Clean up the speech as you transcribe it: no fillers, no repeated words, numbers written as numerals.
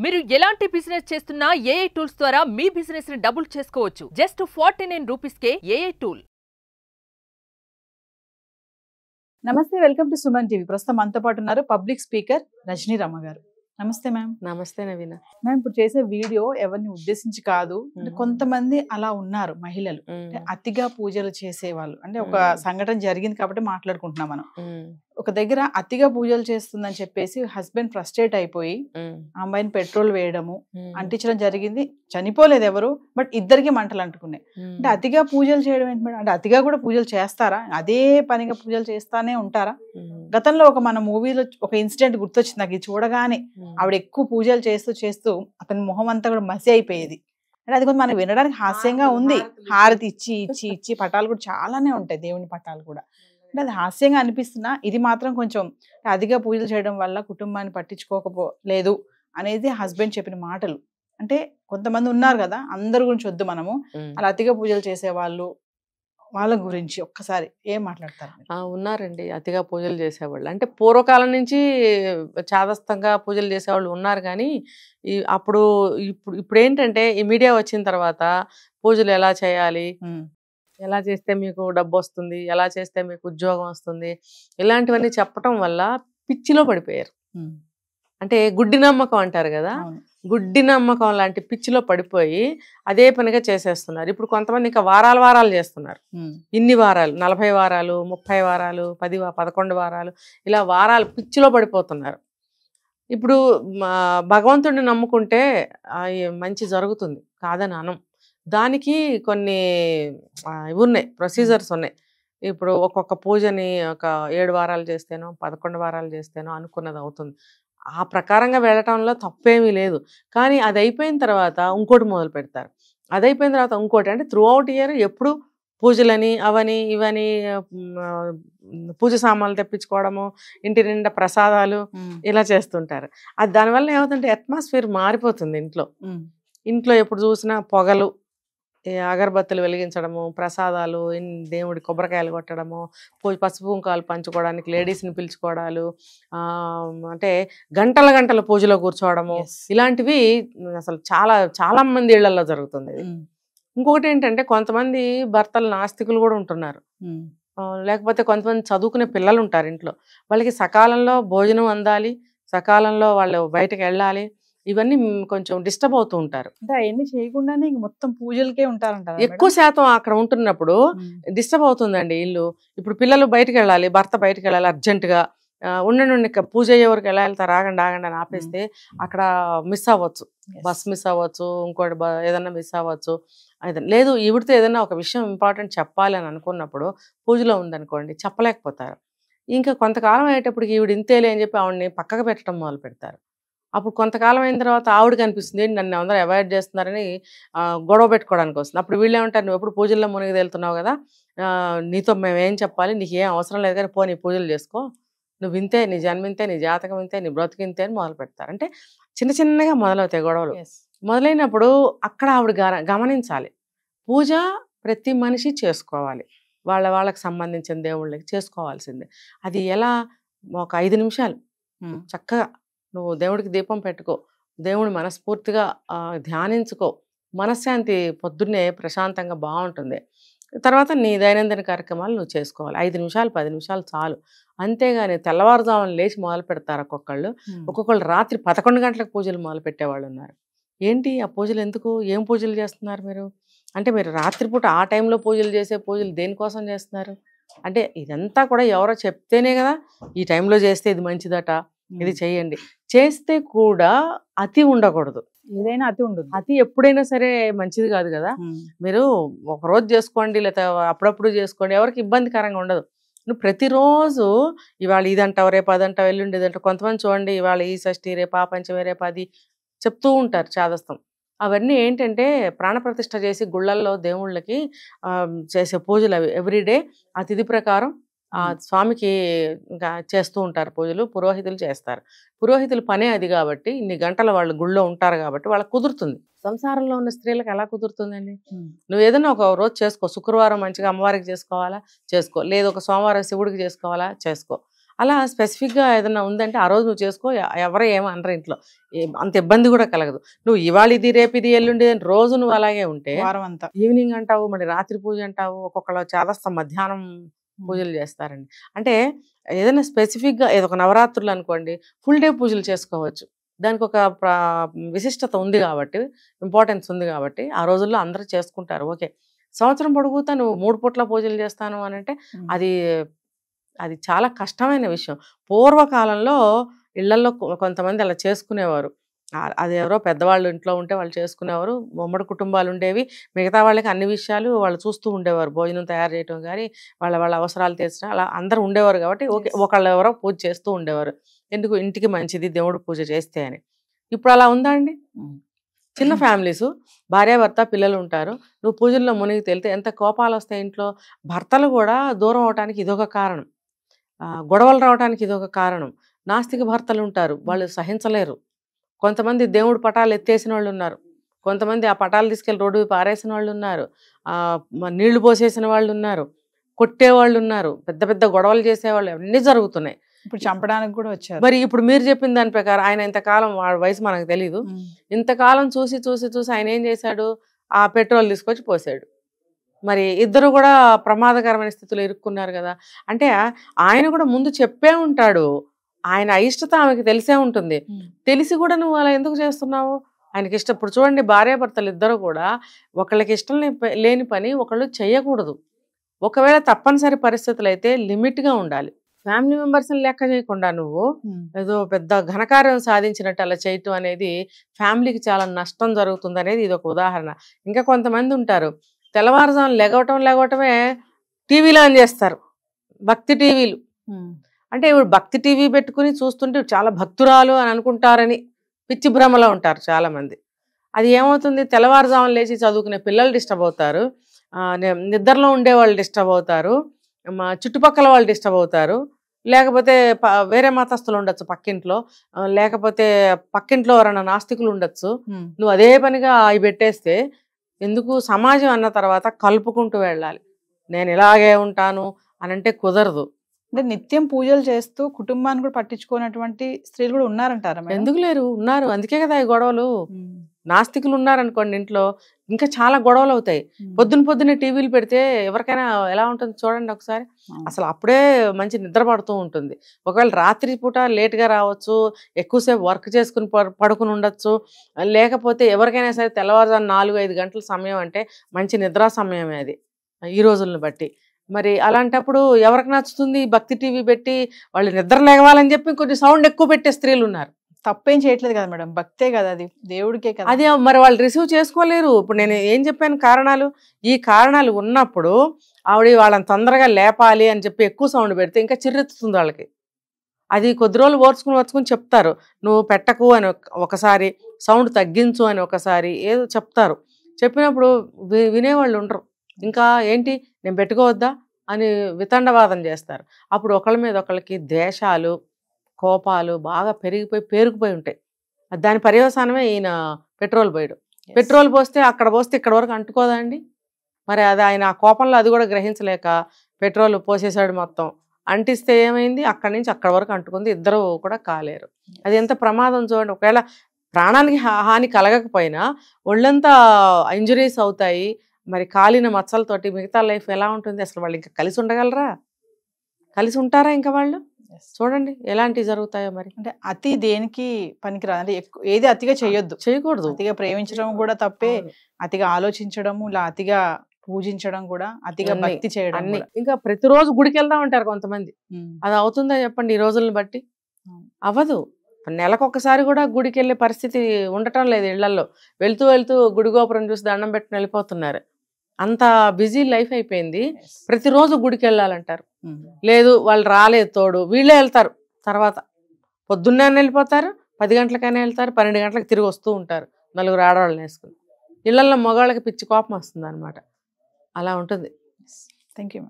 మీరు ఎలాంటి బిజినెస్ చేస్తున్నా ఏఐ టూల్స్ ద్వారా మీ బిజినెస్ ని డబుల్ చేసుకోవచ్చు. జస్ట్ 49 రూపీస్కే ఏఐ టూల్. నమస్తే, వెల్కమ్ టు సుమన్ టీవీ. ప్రస్తుతం మనతో పాటు ఉన్నారు పబ్లిక్ స్పీకర్ రజనీ రమ గారు. నమస్తే మ్యామ్. నమస్తే నవీన. మ్యామ్, ఇప్పుడు చేసే వీడియో ఎవరిని ఉద్దేశించి కాదు, అంటే కొంతమంది అలా ఉన్నారు మహిళలు, అంటే అతిగా పూజలు చేసేవాళ్ళు. అంటే ఒక సంఘటన జరిగింది కాబట్టి మాట్లాడుకుంటున్నాం మనం. ఒక దగ్గర అతిగా పూజలు చేస్తుందని చెప్పేసి హస్బెండ్ ఫ్రస్ట్రేట్ అయిపోయి అమ్మాయిని పెట్రోల్ వేయడము, అంటించడం జరిగింది. చనిపోలేదు ఎవరు, బట్ ఇద్దరికి మంటలు అంటుకున్నాయి. అంటే అతిగా పూజలు చేయడం ఏంటి మేడం? అంటే అతిగా కూడా పూజలు చేస్తారా? అదే పనిగా పూజలు చేస్తానే ఉంటారా? గతంలో ఒక మన మూవీలో ఒక ఇన్సిడెంట్ గుర్తొచ్చింది నాకు. ఇది చూడగానే ఆవిడ ఎక్కువ పూజలు చేస్తూ చేస్తూ అతని మొహం అంతా కూడా మసి అయిపోయేది. అంటే అది కొంచెం మనకు వినడానికి హాస్యంగా ఉంది. హారతి ఇచ్చి ఇచ్చి ఇచ్చి పటాలు కూడా చాలానే ఉంటాయి, దేవుని పటాలు కూడా. అంటే అది హాస్యంగా అనిపిస్తున్నా, ఇది మాత్రం కొంచెం అతిగా పూజలు చేయడం వల్ల కుటుంబాన్ని పట్టించుకోకపోలేదు అనేది హస్బెండ్ చెప్పిన మాటలు. అంటే కొంతమంది ఉన్నారు కదా, అందరి గురించి వద్దు మనము, అలా అతిగా పూజలు చేసేవాళ్ళు, వాళ్ళ గురించి ఒక్కసారి ఏం మాట్లాడతారు? ఉన్నారండి అతిగా పూజలు చేసేవాళ్ళు. అంటే పూర్వకాలం నుంచి చాదస్తంగా పూజలు చేసేవాళ్ళు ఉన్నారు. కానీ అప్పుడు ఇప్పుడు ఏంటంటే ఈ మీడియా వచ్చిన తర్వాత పూజలు ఎలా చేయాలి, ఎలా చేస్తే మీకు డబ్బు వస్తుంది, ఎలా చేస్తే మీకు ఉద్యోగం వస్తుంది, ఇలాంటివన్నీ చెప్పటం వల్ల పిచ్చిలో పడిపోయారు. అంటే గుడ్డి నమ్మకం అంటారు కదా, గుడ్డి నమ్మకం లాంటి పిచ్చిలో పడిపోయి అదే పనిగా చేసేస్తున్నారు. ఇప్పుడు కొంతమంది ఇంకా వారాలు చేస్తున్నారు. ఇన్ని వారాలు, 40 వారాలు, 30 వారాలు, 11 వారాలు, ఇలా వారాలు పిచ్చిలో పడిపోతున్నారు. ఇప్పుడు భగవంతుడిని నమ్ముకుంటే మంచి జరుగుతుంది, కాదని అనం. దానికి కొన్ని ఇవి ఉన్నాయి, ప్రొసీజర్స్ ఉన్నాయి. ఇప్పుడు ఒక్కొక్క పూజని ఒక 7 వారాలు చేస్తేనో 11 వారాలు చేస్తేనో అనుకున్నది అవుతుంది. ఆ ప్రకారంగా వెళ్ళటంలో తప్పేమీ లేదు. కానీ అది అయిపోయిన తర్వాత ఇంకోటి మొదలు పెడతారు. అది అయిపోయిన తర్వాత ఇంకోటి, అంటే త్రూ అవుట్ ఇయర్ ఎప్పుడు పూజలని అవని ఇవని, పూజ సామాన్లు తెప్పించుకోవడము, ఇంటి నిండా ప్రసాదాలు, ఇలా చేస్తుంటారు. అది దానివల్ల ఏమవుతుందంటే అట్మాస్ఫియర్ మారిపోతుంది. ఇంట్లో ఎప్పుడు చూసినా పొగలు, అగరబత్తులు వెలిగించడము, ప్రసాదాలు, దేవుడి కొబ్బరికాయలు కొట్టడము, పసుపు కుంకాలు పంచుకోవడానికి లేడీస్ని పిలుచుకోవడాలు, అంటే గంటల పూజలో కూర్చోవడము, ఇలాంటివి అసలు చాలా మంది ఇళ్లలో జరుగుతుంది. ఇంకొకటి ఏంటంటే కొంతమంది భర్తలు నాస్తికులు కూడా ఉంటున్నారు. లేకపోతే కొంతమంది చదువుకునే పిల్లలు ఉంటారు ఇంట్లో, వాళ్ళకి సకాలంలో భోజనం అందాలి, సకాలంలో వాళ్ళు బయటకు వెళ్ళాలి, ఇవన్నీ కొంచెం డిస్టర్బ్ అవుతూ ఉంటారు. అంటే అవన్నీ చేయకుండానే మొత్తం పూజలకే ఉంటారంటారు. ఎక్కువ శాతం అక్కడ ఉంటున్నప్పుడు డిస్టర్బ్ అవుతుందండి ఇల్లు. ఇప్పుడు పిల్లలు బయటకు వెళ్ళాలి, భర్త బయటకు వెళ్ళాలి అర్జెంటుగా, ఉండండి పూజ అయ్యే వరకు ఎలా వెళ్తారు, ఆగండి అని ఆపేస్తే అక్కడ మిస్ అవ్వచ్చు, బస్ మిస్ అవ్వచ్చు, ఇంకోటి ఏదన్నా మిస్ అవ్వచ్చు. లేదు ఈవిడితో ఏదైనా ఒక విషయం ఇంపార్టెంట్ చెప్పాలి అని అనుకున్నప్పుడు పూజలో ఉందనుకోండి, చెప్పలేకపోతారు. ఇంకా కొంతకాలం అయ్యేటప్పటికి ఈవిడ ఇంతేలే అని చెప్పి ఆవిడని పక్కకు పెట్టడం మొదలు పెడతారు. అప్పుడు కొంతకాలం అయిన తర్వాత ఆవిడకి అనిపిస్తుంది, నన్ను అందరూ అవాయిడ్ చేస్తున్నారని గొడవ పెట్టుకోవడానికి వస్తుంది. అప్పుడు వీళ్ళు ఏమంటారు, నువ్వు ఎప్పుడు పూజల్లో మునిగి వెళ్తున్నావు కదా, నీతో మేమేం చెప్పాలి, నీకు ఏం అవసరం లేదు కానీ నీ పూజలు చేసుకో, నువ్వు ఇంతే, నీ జన్మింతే, నీ జాతకం ఇంతే, నీ బ్రతికింతే అని మొదలు పెడతారు. అంటే చిన్నగా మొదలవుతాయి గొడవలు. మొదలైనప్పుడు అక్కడ ఆవిడ గమనించాలి, పూజ ప్రతి మనిషి చేసుకోవాలి, వాళ్ళకి సంబంధించిన దేవుళ్ళకి చేసుకోవాల్సిందే. అది ఎలా, ఒక 5 నిమిషాలు చక్కగా నువ్వు దేవుడికి దీపం పెట్టుకో, దేవుని మనస్ఫూర్తిగా ధ్యానించుకో, మనశ్శాంతి పొద్దున్నే ప్రశాంతంగా బాగుంటుంది. తర్వాత నీ దైనందిన కార్యక్రమాలు నువ్వు చేసుకోవాలి. 5 నిమిషాలు 10 నిమిషాలు చాలు. అంతేగాని తెల్లవారుజామున లేచి మొదలు పెడతారు ఒక్కొక్కళ్ళు రాత్రి 11 గంటలకు పూజలు మొదలు పెట్టేవాళ్ళు ఉన్నారు. ఏంటి ఆ పూజలు ఎందుకు, ఏం పూజలు చేస్తున్నారు మీరు? అంటే మీరు రాత్రిపూట ఆ టైంలో పూజలు చేసే పూజలు దేనికోసం చేస్తున్నారు? అంటే ఇదంతా కూడా ఎవరో చెప్తేనే కదా, ఈ టైంలో చేస్తే ఇది మంచిదట, ఇది చేయండి. చేస్తే కూడా అతి ఉండకూడదు, ఏదైనా అతి ఉండదు. అతి ఎప్పుడైనా సరే మంచిది కాదు కదా. మీరు ఒకరోజు చేసుకోండి, లేకపోతే అప్పుడప్పుడు చేసుకోండి, ఎవరికి ఇబ్బందికరంగా ఉండదు. నువ్వు ప్రతిరోజు ఇవాళ ఇదంటావు, రేపు అదంటావు, ఎల్లుండి ఇదంటావు. కొంతమంది చూడండి, ఇవాళ ఈ షష్ఠి, రేపు ఆ పంచమి, రేపు అది చెప్తూ ఉంటారు చాదస్తం. అవన్నీ ఏంటంటే ప్రాణప్రతిష్ఠ చేసి గుళ్ళల్లో దేవుళ్ళకి చేసే పూజలు అవి. ఎవ్రీడే ఆ తిథి ప్రకారం ఆ స్వామికి ఇంకా చేస్తూ ఉంటారు పూజలు, పురోహితులు చేస్తారు. పురోహితుల పనే అది కాబట్టి, ఇన్ని గంటలు వాళ్ళు గుళ్ళో ఉంటారు కాబట్టి వాళ్ళకి కుదురుతుంది. సంసారంలో ఉన్న స్త్రీలకు ఎలా కుదురుతుందండి? నువ్వు ఏదైనా ఒక రోజు చేసుకో, శుక్రవారం మంచిగా అమ్మవారికి చేసుకోవాలా చేసుకో, లేదు ఒక సోమవారం శివుడికి చేసుకోవాలా చేసుకో. అలా స్పెసిఫిక్గా ఏదైనా ఉందంటే ఆ రోజు నువ్వు చేసుకో, ఎవరు ఏమనరు ఇంట్లో, అంత ఇబ్బంది కూడా కలగదు. నువ్వు ఇవాళ ఇది రేపు ఇది ఎల్లుండి రోజు నువ్వు అలాగే ఉంటే వారం అంతా ఈవినింగ్ అంటావు, మళ్ళీ రాత్రి పూజ అంటావు, ఒక్కొక్కళ్ళు చేదస్తం మధ్యాహ్నం పూజలు చేస్తారండి. అంటే ఏదైనా స్పెసిఫిక్గా ఏదో ఒక నవరాత్రులు అనుకోండి, ఫుల్ డే పూజలు చేసుకోవచ్చు. దానికి ఒక విశిష్టత ఉంది కాబట్టి, ఇంపార్టెన్స్ ఉంది కాబట్టి ఆ రోజుల్లో అందరూ చేసుకుంటారు. ఓకే, సంవత్సరం పొడుగుతా నువ్వు 3 పూట్ల పూజలు చేస్తాను అని అంటే అది అది చాలా కష్టమైన విషయం. పూర్వకాలంలో ఇళ్లలో కొంతమంది అలా చేసుకునేవారు. అది ఎవరో పెద్దవాళ్ళు ఇంట్లో ఉంటే వాళ్ళు చేసుకునేవారు. ఉమ్మడి కుటుంబాలు ఉండేవి. మిగతా వాళ్ళకి అన్ని విషయాలు వాళ్ళు చూస్తూ ఉండేవారు. భోజనం తయారు చేయడం కానీ, వాళ్ళ అవసరాలు తీర్చడం, అలా అందరూ ఉండేవారు కాబట్టి ఓకే, ఒకళ్ళు ఎవరో పూజ చేస్తూ ఉండేవారు. ఎందుకు, ఇంటికి మంచిది దేవుడు పూజ చేస్తే అని. ఇప్పుడు అలా ఉందా అండి? చిన్న ఫ్యామిలీసు, భార్యాభర్త పిల్లలు ఉంటారు. నువ్వు పూజల్లో మునిగి తేలితే ఎంత కోపాలు వస్తాయి ఇంట్లో. భర్తలు కూడా దూరం అవడానికి ఇదొక కారణం, గొడవలు రావడానికి ఇదొక కారణం. నాస్తిక భర్తలు ఉంటారు, వాళ్ళు సహించలేరు. కొంతమంది దేవుడు పటాలు ఎత్తేసిన వాళ్ళు ఉన్నారు, కొంతమంది ఆ పటాలు తీసుకెళ్ళి రోడ్డు పారేసిన వాళ్ళు ఉన్నారు, నీళ్లు పోసేసిన వాళ్ళు ఉన్నారు, కొట్టేవాళ్ళు ఉన్నారు, పెద్ద పెద్ద గొడవలు చేసేవాళ్ళు అన్నీ జరుగుతున్నాయి. ఇప్పుడు చంపడానికి కూడా వచ్చారు. మరి ఇప్పుడు మీరు చెప్పిన దాని ప్రకారం ఆయన ఇంతకాలం, వాడి వయసు మనకు తెలీదు, ఇంతకాలం చూసి చూసి చూసి ఆయన ఏం చేశాడు, ఆ పెట్రోల్ తీసుకొచ్చి పోసాడు. మరి ఇద్దరు కూడా ప్రమాదకరమైన స్థితిలో ఇరుక్కున్నారు కదా. అంటే ఆయన కూడా ముందు చెప్పే ఉంటాడు, ఆయన అయిష్టత ఆమెకి తెలిసే ఉంటుంది. తెలిసి కూడా నువ్వు అలా ఎందుకు చేస్తున్నావు? ఆయనకి ఇష్టం. ఇప్పుడు చూడండి, భార్యాభర్తలు ఇద్దరు కూడా ఒకళ్ళకి ఇష్టం లేని పని ఒకళ్ళు చేయకూడదు. ఒకవేళ తప్పనిసరి పరిస్థితులు అయితే లిమిట్గా ఉండాలి. ఫ్యామిలీ మెంబర్స్ని లెక్క చేయకుండా నువ్వు ఏదో పెద్ద ఘనకార్యం సాధించినట్టు అలా చేయటం అనేది ఫ్యామిలీకి చాలా నష్టం జరుగుతుంది అనేది ఇది ఒక ఉదాహరణ. ఇంకా కొంతమంది ఉంటారు, తెల్లవారుజాము లెగవటమే టీవీలో ఆన్ చేస్తారు, భక్తి టీవీలు. అంటే ఇప్పుడు భక్తి టీవీ పెట్టుకుని చూస్తుంటే చాలా భక్తురాలు అని అనుకుంటారని పిచ్చి భ్రమలో ఉంటారు చాలామంది. అది ఏమవుతుంది, తెల్లవారుజామున లేచి చదువుకునే పిల్లలు డిస్టర్బ్ అవుతారు, నిద్రలో ఉండేవాళ్ళు డిస్టర్బ్ అవుతారు, మా చుట్టుపక్కల వాళ్ళు డిస్టర్బ్ అవుతారు, లేకపోతే వేరే మతస్థులు ఉండొచ్చు పక్కింట్లో, లేకపోతే పక్కింట్లో ఎవరైనా నాస్తికులు ఉండొచ్చు. నువ్వు అదే పనిగా అవి పెట్టేస్తే ఎందుకు? సమాజం అన్న తర్వాత కలుపుకుంటూ వెళ్ళాలి. నేను ఇలాగే ఉంటాను అని అంటే కుదరదు. అంటే నిత్యం పూజలు చేస్తూ కుటుంబాన్ని కూడా పట్టించుకున్నటువంటి స్త్రీలు కూడా ఉన్నారంటారా? ఎందుకు లేరు? ఉన్నారు. అందుకే కదా ఈ గొడవలు. నాస్తికులు ఉన్నారనుకోండి ఇంట్లో, ఇంకా చాలా గొడవలు అవుతాయి. పొద్దున్నే టీవీలు పెడితే ఎవరికైనా ఎలా ఉంటుంది చూడండి ఒకసారి. అసలు అప్పుడే మంచి నిద్ర పడుతూ ఉంటుంది. ఒకవేళ రాత్రి పూట లేట్గా రావచ్చు, ఎక్కువసేపు వర్క్ చేసుకుని పడుకుని ఉండొచ్చు, లేకపోతే ఎవరికైనా సరే తెల్లవారుజాము 4-5 గంటల సమయం అంటే మంచి నిద్రా సమయమే అది ఈ రోజులను బట్టి. మరి అలాంటప్పుడు ఎవరికి నచ్చుతుంది? భక్తి టీవీ పెట్టి వాళ్ళు నిద్ర లేవాలని చెప్పి కొంచెం సౌండ్ ఎక్కువ పెట్టే స్త్రీలు ఉన్నారు. తప్పేం చేయట్లేదు కదా మేడం, భక్తే కదా, అది దేవుడికే కదా. అది మరి వాళ్ళు రిసీవ్ చేసుకోలేరు. ఇప్పుడు నేను ఏం చెప్పాను కారణాలు, ఈ కారణాలు ఉన్నప్పుడు ఆవిడ వాళ్ళని తొందరగా లేపాలి అని చెప్పి ఎక్కువ సౌండ్ పెడితే ఇంకా చిర్రెత్తుతుంది వాళ్ళకి. అది కొద్ది రోజులు ఓర్చుకుని చెప్తారు, నువ్వు పెట్టకు అని ఒకసారి, సౌండ్ తగ్గించు అని ఒకసారి ఏదో చెప్తారు. చెప్పినప్పుడు వినేవాళ్ళు ఉండరు. ఇంకా ఏంటి నేను పెట్టుకోవద్దా అని వితండవాదం చేస్తారు. అప్పుడు ఒకళ్ళ మీద ఒకళ్ళకి ద్వేషాలు, కోపాలు బాగా పేరుకుపోయి ఉంటాయి. దాని పర్యవసానమే ఈయన పెట్రోల్ పోయడం. పెట్రోల్ పోస్తే ఇక్కడ వరకు అంటుకోదా అండి? మరి అది ఆయన ఆ కోపంలో అది కూడా గ్రహించలేక పెట్రోల్ పోసేసాడు మొత్తం. అంటిస్తే ఏమైంది, అక్కడి నుంచి అక్కడి వరకు అంటుకుంది, ఇద్దరు కూడా కాలేరు. అది ఎంత ప్రమాదం చూడండి. ఒకవేళ ప్రాణానికి హాని కలగకపోయినా ఒళ్ళంతా ఇంజురీస్ అవుతాయి. మరి కాలిన మచ్చలతోటి మిగతా లైఫ్ ఎలా ఉంటుంది? అసలు వాళ్ళు ఇంకా కలిసి ఉండగలరా? కలిసి ఉంటారా ఇంకా వాళ్ళు? చూడండి ఎలాంటివి జరుగుతాయో. మరి అంటే అతి దేనికి పనికిరాదు. అంటే ఏది అతిగా చేయకూడదు. అతిగా ప్రేమించడం కూడా తప్పే, అతిగా ఆలోచించడము, ఇలా అతిగా పూజించడం కూడా, అతిగా భక్తి చేయడం. ఇంకా ప్రతిరోజు గుడికి వెళ్దాం అంటారు కొంతమంది. అది అవుతుందా చెప్పండి? ఈ రోజులను బట్టి అవ్వదు. నెలకొకసారి కూడా గుడికి వెళ్ళే పరిస్థితి ఉండటం లేదు ఇళ్లలో. వెళ్తూ గుడి గోపురం చూసి దండం పెట్టుకుని వెళ్ళిపోతున్నారు. అంత బిజీ లైఫ్ అయిపోయింది. ప్రతిరోజు గుడికి వెళ్ళాలంటారు. లేదు వాళ్ళు రాలేదు తోడు, వీళ్ళే వెళ్తారు. తర్వాత పొద్దున్నే వెళ్ళిపోతారు, 10 గంటలకైనా వెళ్తారు, 12 గంటలకు తిరిగి వస్తూ ఉంటారు 4 ఆడవాళ్ళని వేసుకుని. ఇళ్లలో మగవాళ్ళకి పిచ్చి కోపం వస్తుంది అనమాట. అలా ఉంటుంది. Thank you.